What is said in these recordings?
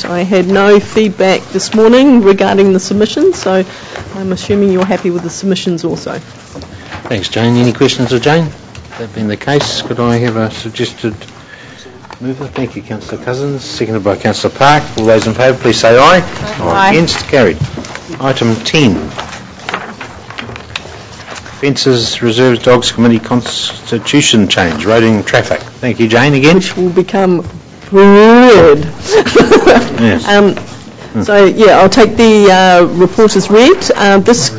that. I had no feedback this morning regarding the submissions, so I'm assuming you're happy with the submissions also. Thanks, Jane. Any questions of Jane? That being the case, could I have a suggested mover? Thank you, Councillor Cousins. Seconded by Councillor Park. All those in favour, please say aye. Aye. Against? Carried. Item 10. Fences, Reserves, Dogs Committee Constitution change, roading traffic. Thank you, Jane, again. Which will become weird. Yes. So, yeah, I'll take the report as read. This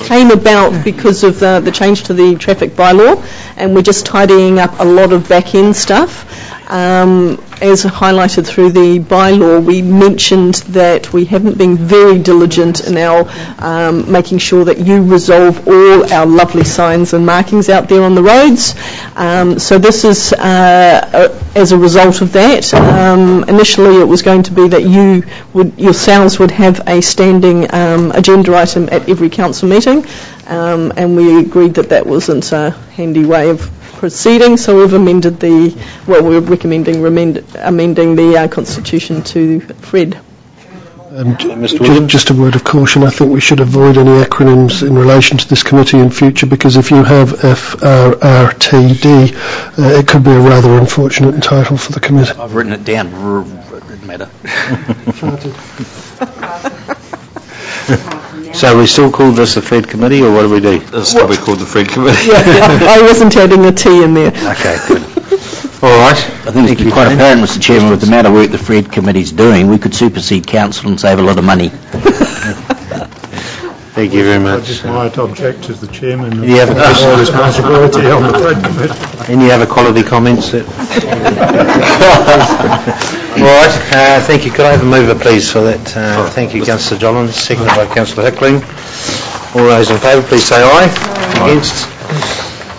came about because of the change to the traffic bylaw, and we're just tidying up a lot of back-end stuff. As highlighted through the bylaw, we mentioned that we haven't been very diligent in our making sure that you resolve all our lovely signs and markings out there on the roads. So this is as a result of that. Initially it was going to be that yourselves would have a standing agenda item at every council meeting, and we agreed that that wasn't a handy way of proceeding, so we've amended we're recommending amending the constitution to Fred. Just a word of caution, I think we should avoid any acronyms in relation to this committee in future, because if you have FRRTD, it could be a rather unfortunate title for the committee. I've written it down. It doesn't matter. So we still call this the Fred Committee, or what do we do? This will be called the Fred Committee. I wasn't adding a T in there. Okay, good. All right. I think it's quite apparent, Mr. Chairman, with the amount of work the Fred Committee's doing, we could supersede Council and save a lot of money. Thank you very much. I just might object as the Chairman. Any other responsibility on the Fred Committee. Any other quality comments? All right. Thank you. Could I have a mover, please, for that? Thank you, Councillor Jollins. Seconded by Councillor Hickling. All those in favour, please say aye. Against?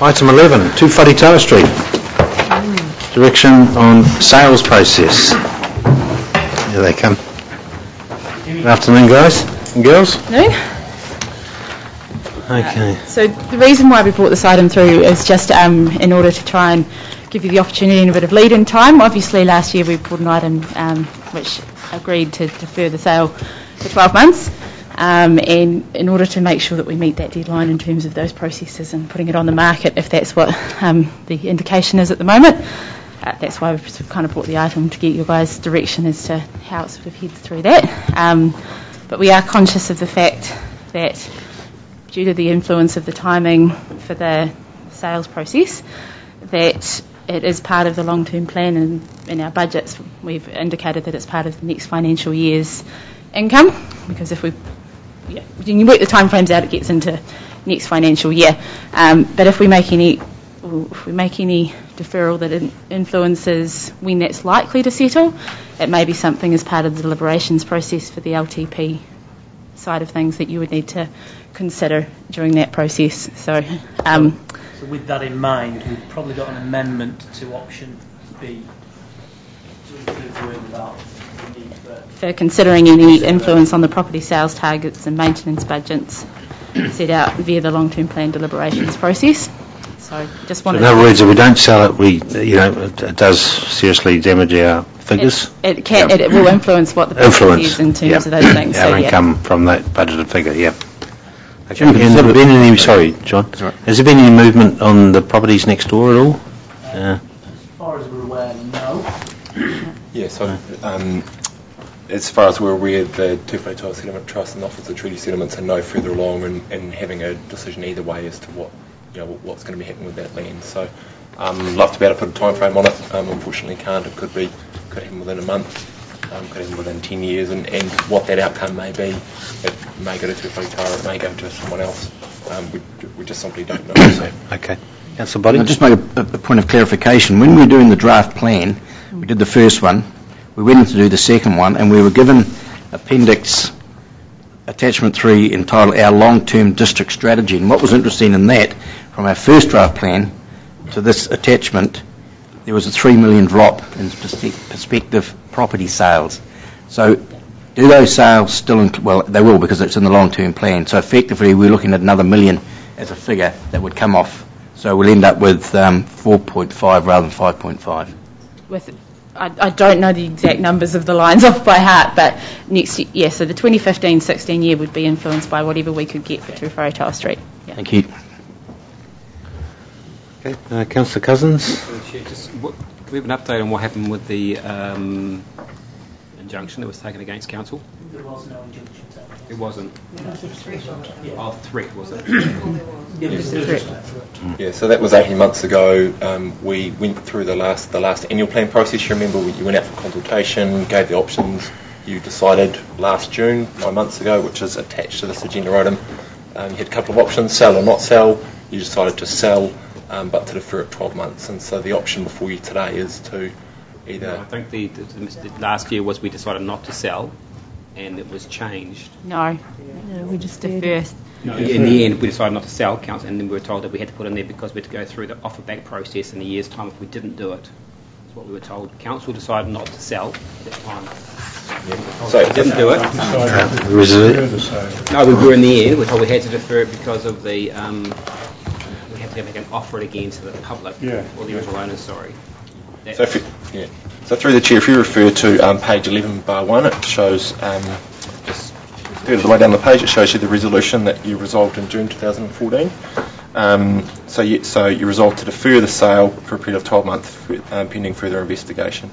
Item 11, 2 Wharetoa Street. Direction on sales process. Here they come. Good afternoon, guys and girls. No. Okay. So the reason why we brought this item through is just in order to try and give you the opportunity and a bit of lead-in time. Obviously last year we brought an item which agreed to defer the sale for 12 months, and in order to make sure that we meet that deadline in terms of those processes and putting it on the market, if that's what the indication is at the moment. That's why we've sort of kind of brought the item to get your guys' direction as to how it sort of heads through that. But we are conscious of the fact that due to the influence of the timing for the sales process, that it is part of the long-term plan, and in our budgets we've indicated that it's part of the next financial year's income, because if when you work the time frames out, it gets into next financial year. But if we make any deferral that influences when that's likely to settle, it may be something as part of the deliberations process for the LTP side of things that you would need to consider during that process. So with that in mind, we've probably got an amendment to option B to include the word without the need for considering any influence on the property sales targets and maintenance budgets set out via the long-term plan deliberations process. So just wanted. In other words, if we don't sell it, it does seriously damage our figures. It can. It will influence what the budget is in terms of those things. Our income from that budgeted figure. Yeah. Okay. And has there been any? Sorry, John. Has there been any movement on the properties next door at all? As far as we're aware, no. Yeah. So. As far as we're aware, the Two Wharetoa Settlement Trust and Office of Treaty Settlements are no further along in having a decision either way as to what's going to be happening with that land. So, love to be able to put a time frame on it. Unfortunately, can't. It could happen within a month, could happen within 10 years, and what that outcome may be. It may go to Two Wharetoa, it may go to someone else. We just simply don't know. So. Okay. Councillor Boddy? I'll just make a point of clarification. When we were doing the draft plan, we did the first one. We went in to do the second one, and we were given Appendix Attachment 3 entitled Our Long-Term District Strategy. And what was interesting in that, from our first draft plan to this attachment, there was a 3 million drop in prospective property sales. So do those sales still well, they will, because it's in the long-term plan. So effectively we're looking at another million as a figure that would come off. So we'll end up with 4.5 rather than 5.5. I don't know the exact numbers of the lines off by heart, but next year, yeah, so the 2015-16 year would be influenced by whatever we could get for Te Whareitau Street. Yeah. Thank you. Okay, Councillor Cousins. Just, do we have an update on what happened with the injunction that was taken against council? There was no injunction taken. It wasn't. Oh, threat, was it? Yeah, so that was 18 months ago. We went through the last annual plan process. You remember you went out for consultation, gave the options. You decided last June, 9 months ago, which is attached to this agenda item. You had a couple of options, sell or not sell. You decided to sell, but to defer it 12 months. And so the option before you today is to either... I think the last year was we decided not to sell, and it was changed. No, we just defer. No, in the end, we decided not to sell, council, and then we were told that we had to put in there because we had to go through the offer back process in a year's time if we didn't do it. That's what we were told. Council decided not to sell at that time. So we didn't do it. No, we were in the end. We were told we had to defer it because of the we had to make an offer again to the public or the original owners. Sorry. So, so through the chair, if you refer to page 11 bar 1, it shows just further the way down the page. It shows you the resolution that you resolved in June 2014. So you resolved to defer the sale for a period of 12 months pending further investigation.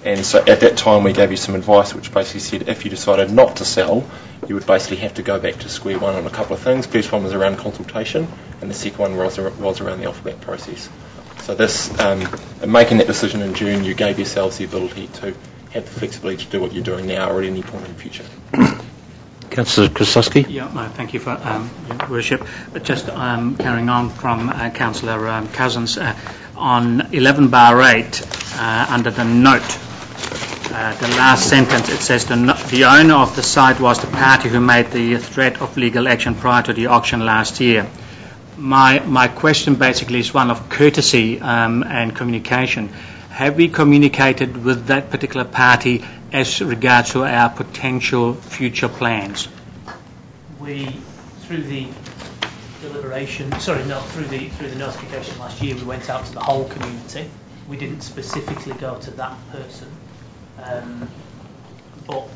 And so at that time we gave you some advice which basically said if you decided not to sell, you would basically have to go back to square one on a couple of things. First one was around consultation, and the second one was around the offer back process. So this, in making that decision in June, you gave yourselves the ability to have the flexibility to do what you're doing now or at any point in the future. Councillor Krasowski. Yeah, thank you for your worship. Just carrying on from Councillor Cousins, on 11 bar 8, under the note, the last sentence, it says the owner of the site was the party who made the threat of legal action prior to the auction last year. My question basically is one of courtesy and communication. Have we communicated with that particular party as regards to our potential future plans? We, through the deliberation, through the notification last year, we went out to the whole community. We didn't specifically go to that person, but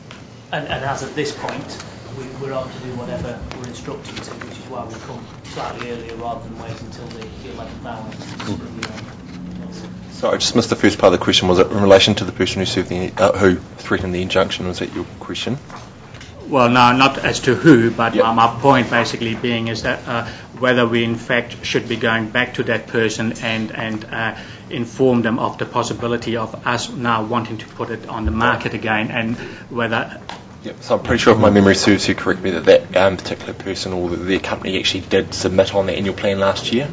as at this point, we're on to do whatever we're instructed to, which is why we come slightly earlier rather than wait until the 11th hour. So I just missed the first part of the question. Was it in relation to the person who served who threatened the injunction? Was that your question? Well, no, not as to who, but my point basically being is that whether we in fact should be going back to that person and inform them of the possibility of us now wanting to put it on the market again, and whether... Yep. So I'm pretty sure if my memory serves you correctly that particular person or their company actually did submit on the annual plan last year.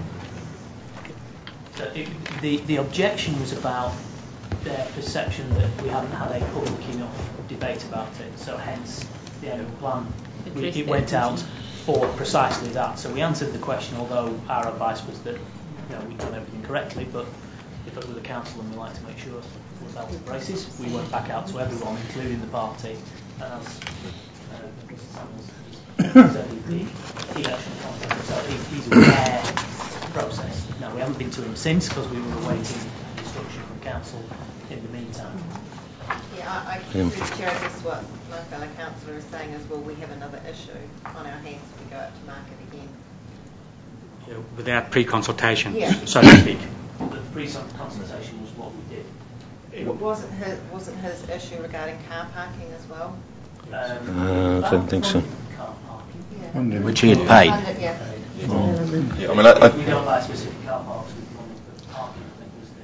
The objection was about their perception that we hadn't had a public enough debate about it, so hence the annual plan. It went out for precisely that. So we answered the question, although our advice was that we'd done everything correctly, but because we're the council and we like to make sure we're belt and braces, we went back out to everyone, including the party, and as said, the election contact, so he's aware of the process. Now, we haven't been to him since because we were awaiting instruction from council in the meantime. Yeah, I Chair, I guess what my fellow councillor is saying is, well, we have another issue on our hands if we go out to market again. Yeah, without pre-consultation, so to speak. The pre-consultation was what we did. Wasn't his issue regarding car parking as well? I don't think so. Which he had paid. Yeah, I mean, we don't buy specific car parks. Parking, I think, was the.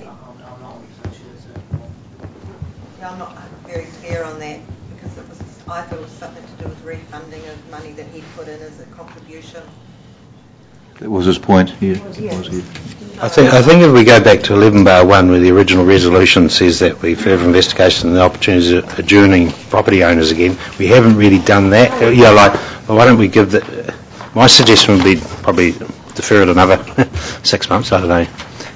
I'm not 100% sure. Yeah, I'm not very clear on that because I thought it was something to do with refunding of money that he put in as a contribution. That was his point. Yeah. I think if we go back to 11 bar 1, where the original resolution says that we further investigation and the opportunities of adjourning property owners again, we haven't really done that. Why don't we give my suggestion would be probably defer it another 6 months, I don't know,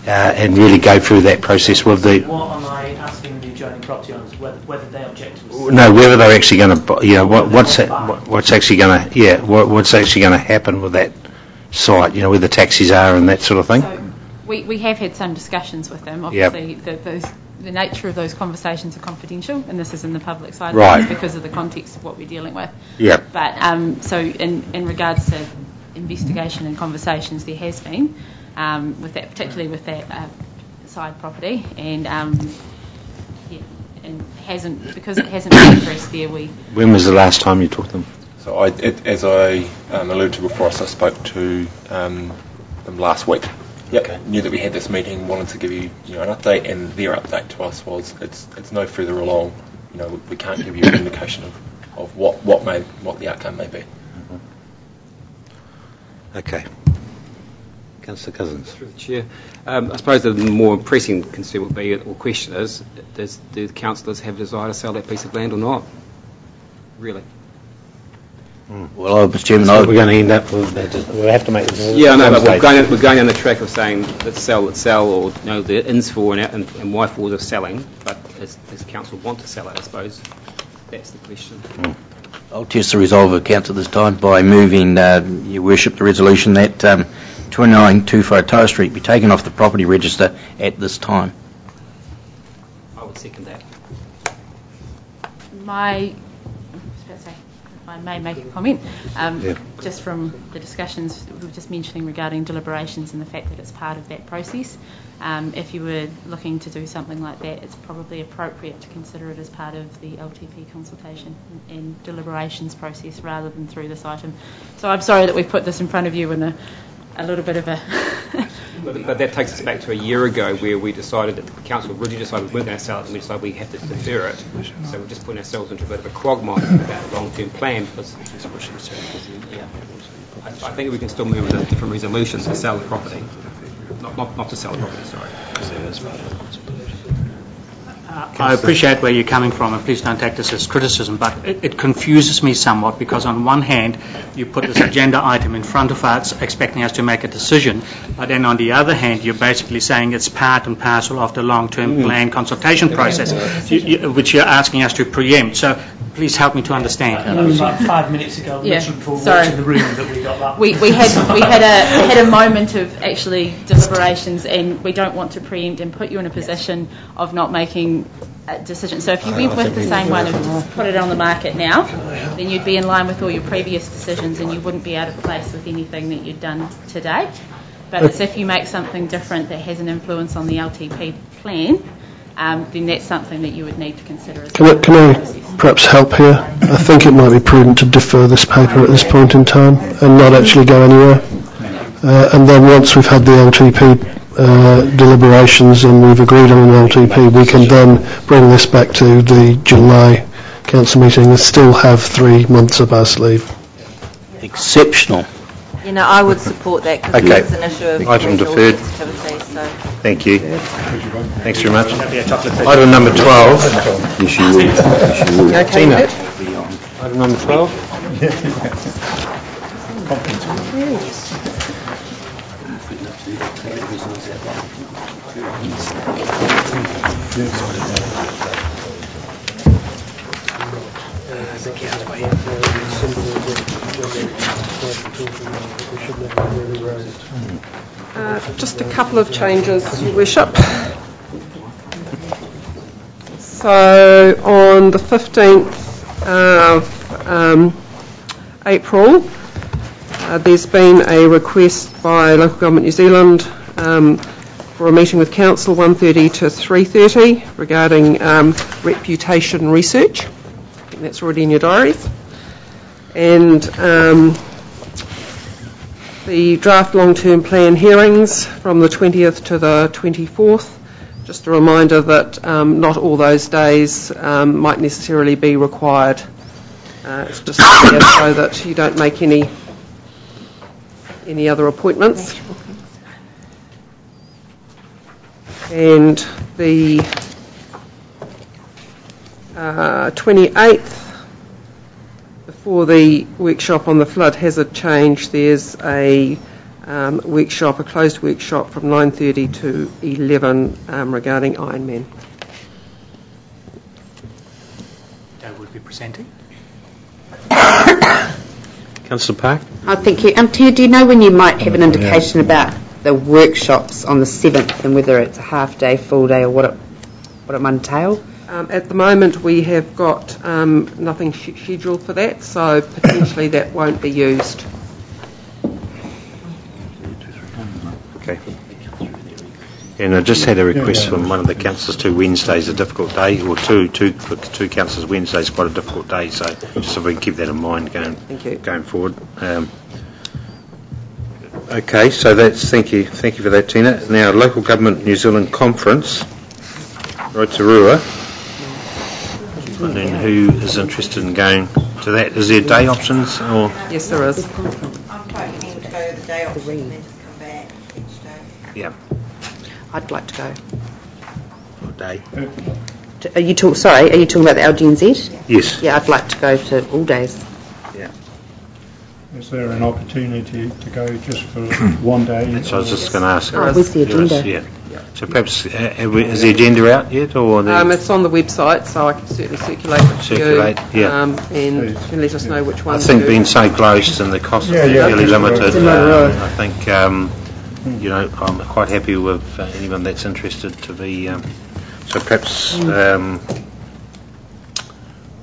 and really go through that process with the... What am I asking the adjoining property owners, whether they object to us? No, whether they're actually going to, what's actually going to happen with that site, where the taxis are and that sort of thing. So we have had some discussions with them. Obviously, the the nature of those conversations are confidential, and this is in the public side of Right. things because of the context of what we're dealing with. Yeah. But so in regards to investigation and conversations, there has been with that, particularly with that side property, and and because it hasn't been addressed there. When was the last time you talked to them? So as I alluded to before, so I spoke to them last week. Yep. Okay. Knew that we had this meeting, wanted to give you, an update, and their update to us was it's no further along. We can't give you an indication of what the outcome may be. Mm-hmm. Okay. Councillor Cousins. Through the Chair. I suppose the more pressing concern would be, or question is, do the councillors have a desire to sell that piece of land or not? Really? Well, Mr. Chairman, we're going to end up with we'll have to make this. Yeah, no, but we're going on the track of saying let's sell, or the ins for and why for of selling. But does council want to sell it? I suppose that's the question. I'll test the resolve of council this time by moving, Your Worship, the resolution that 2924 Tower Street be taken off the property register at this time. I would second that. If I may make a comment, just from the discussions we were just mentioning regarding deliberations and the fact that it's part of that process, if you were looking to do something like that, it's probably appropriate to consider it as part of the LTP consultation and deliberations process rather than through this item. So I'm sorry that we've put this in front of you in a little bit of a... But that takes us back to a year ago where we decided that the council really decided we weren't going to sell it, and we decided we have to defer it. So we're just putting ourselves into a bit of a quagmire about the long-term plan. Because I think we can still move with a different resolution to sell the property. Not to sell the property, sorry. I appreciate where you're coming from, and please don't take this as criticism, but it confuses me somewhat because on one hand you put this agenda item in front of us expecting us to make a decision, but then on the other hand you're basically saying it's part and parcel of the long-term plan consultation process, which you're asking us to preempt. So please help me to understand. About 5 minutes ago, literally before we walked in the room, that we got that. We had a moment of actually deliberations, and we don't want to preempt and put you in a position of not making a decision. So if you went with the same one and put it on the market now, then you'd be in line with all your previous decisions, and you wouldn't be out of place with anything that you'd done to date. But it's if you make something different that has an influence on the LTP plan, then that's something that you would need to consider as well. Can I perhaps help here? I think it might be prudent to defer this paper at this point in time and not actually go anywhere. And then once we've had the LTP deliberations and we've agreed on an LTP, we can then bring this back to the July council meeting and still have 3 months up our sleeve. Exceptional. I would support that because it's an issue of item deferred. sensitivity. So. Thank you. Thanks very much. Item number 12. Yes, you will. Tina. Item number 12. Just a couple of changes, Your Worship. So on the 15th of April, there's been a request by Local Government New Zealand for a meeting with Council 1:30 to 3:30 regarding reputation research. I think that's already in your diaries. And the draft long-term plan hearings from the 20th to the 24th. Just a reminder that not all those days might necessarily be required. It's just so that you don't make any other appointments. And the 28th, before the workshop on the flood hazard change, there's a workshop, a closed workshop from 9:30 to 11 regarding Ironman. Dave will be presenting. Councillor Park. Oh, thank you. Tia, do you know when you might have an indication about the workshops on the 7th and whether it's a half day, full day, or what what it might entail? At the moment, we have got nothing scheduled for that, so potentially that won't be used. Okay. And I just had a request from one of the councillors to Wednesday's a difficult day, or two councillors, Wednesday's quite a difficult day, so just if we can keep that in mind going forward. Okay, so that's, thank you for that, Tina. Now, Local Government New Zealand Conference, Rotorua. And then who is interested in going to that? Is there day options or? Yes, there is. I'm quite keen to go the day option and then just come back each day. Yeah. I'd like to go. What day? Are you talking about the LGNZ? Yes. Yeah, I'd like to go to all days. Yeah. Is there an opportunity to go just for one day? That's what I was just going to ask. Where's the agenda? Yeah. So perhaps, is the agenda out yet? Or it's on the website, so I can certainly circulate it to you. And you can let us know which one. I think being so close and the cost is fairly limited, I think, I'm quite happy with anyone that's interested to be, so perhaps,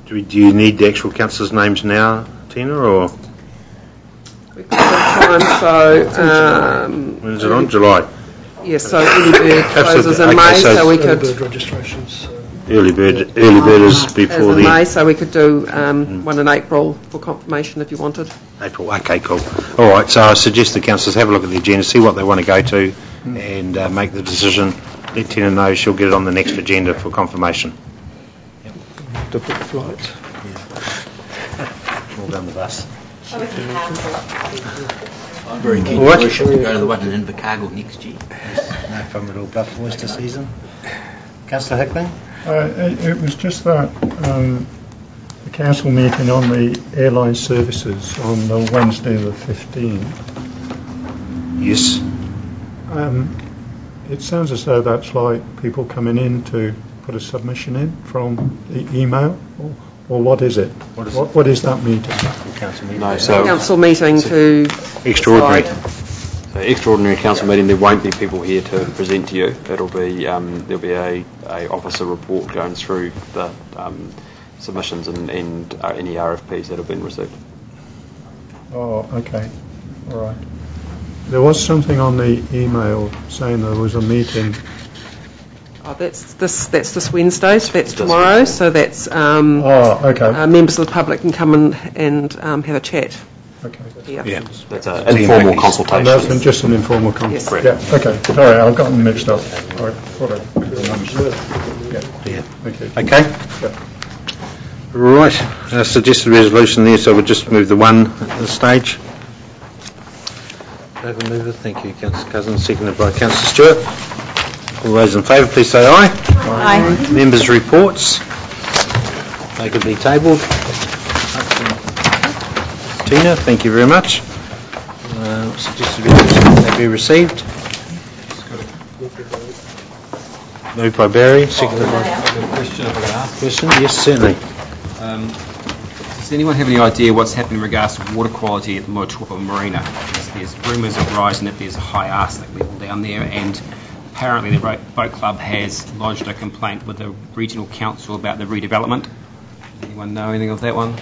do you need the actual councillors' names now, Tina, or? We've got time, so... when is it on? July? Yes, so early bird closes in May, so we could... Early bird registrations. Early bird is before in May, so we could do one in April for confirmation if you wanted. April, okay, cool. All right, so I suggest the councillors have a look at the agenda, see what they want to go to, and make the decision. Let Tina know, she'll get it on the next agenda for confirmation. To book flights. All down the bus. I'm very keen to go to the one in Invercargill next year. No problem at all. Buff oyster season. Councillor Hickling? It was just that the council meeting on the airline services on the Wednesday the 15th. Yes. It sounds as though that's like people coming in to put a submission in from the email, or what is it? What is that meeting? Council meeting. No, council meeting to extraordinary. So extraordinary council meeting. There won't be people here to present to you. It'll be there'll be a officer report going through the submissions and any RFPs that have been received. Oh, okay, all right. There was something on the email saying there was a meeting. Oh, that's this Wednesday, so that's tomorrow. So that's okay. Members of the public can come in and have a chat. Okay. Yeah. That's an informal consultation. That's just an informal consultation. Yes. Yeah. Okay. Sorry, I've gotten mixed up. All right. Yeah. Okay. Okay. Yeah. Right. Suggested resolution there, so we'll just move the one at this stage. Over mover. Thank you, Councillor Cousins. Seconded by Councillor Stewart. All those in favour, please say aye. Aye. Members' reports. They could be tabled. Tina, thank you very much. Suggested resolution may be received. Moved by Barry, seconded by... Question? Yes, certainly. Does anyone have any idea what's happening in regards to water quality at the Taupo Marina? There's rumours of rising that there's a high arsenic level down there, and apparently the boat club has lodged a complaint with the regional council about the redevelopment. Anyone know anything of that one?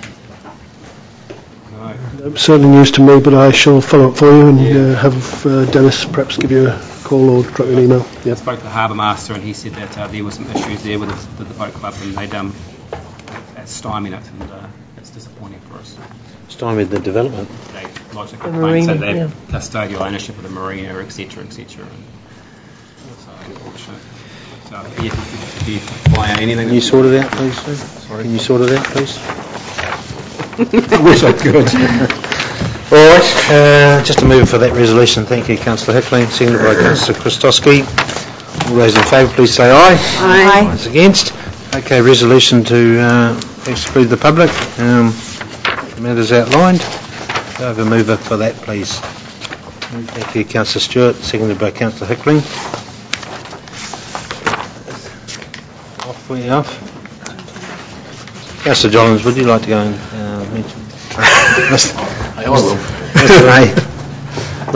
No. Certainly news to me, but I shall follow up for you and have Dennis perhaps give you a call or drop you an email. I spoke to the harbour master and he said that there were some issues there with the boat club and they'd stymied it, and it's disappointing for us. Stymied the development? They lodged a complaint, so they have custodial ownership of the marina, etc., etc. So unfortunate. So if you buy anything... Can you sort it out, please, Sue? Sorry. Can you sort it out, please? I wish I could. All right, just to move for that resolution, thank you, Councillor Hickling, seconded by Councillor Christowski. All those in favour, please say aye. Aye. Those against? Okay, resolution to exclude the public. Matters outlined. Do I have a mover for that, please? Thank you, Councillor Stewart, seconded by Councillor Hickling. Off we off. Councillor Jollins, would you like to go and mention? I will. Mr. Ray.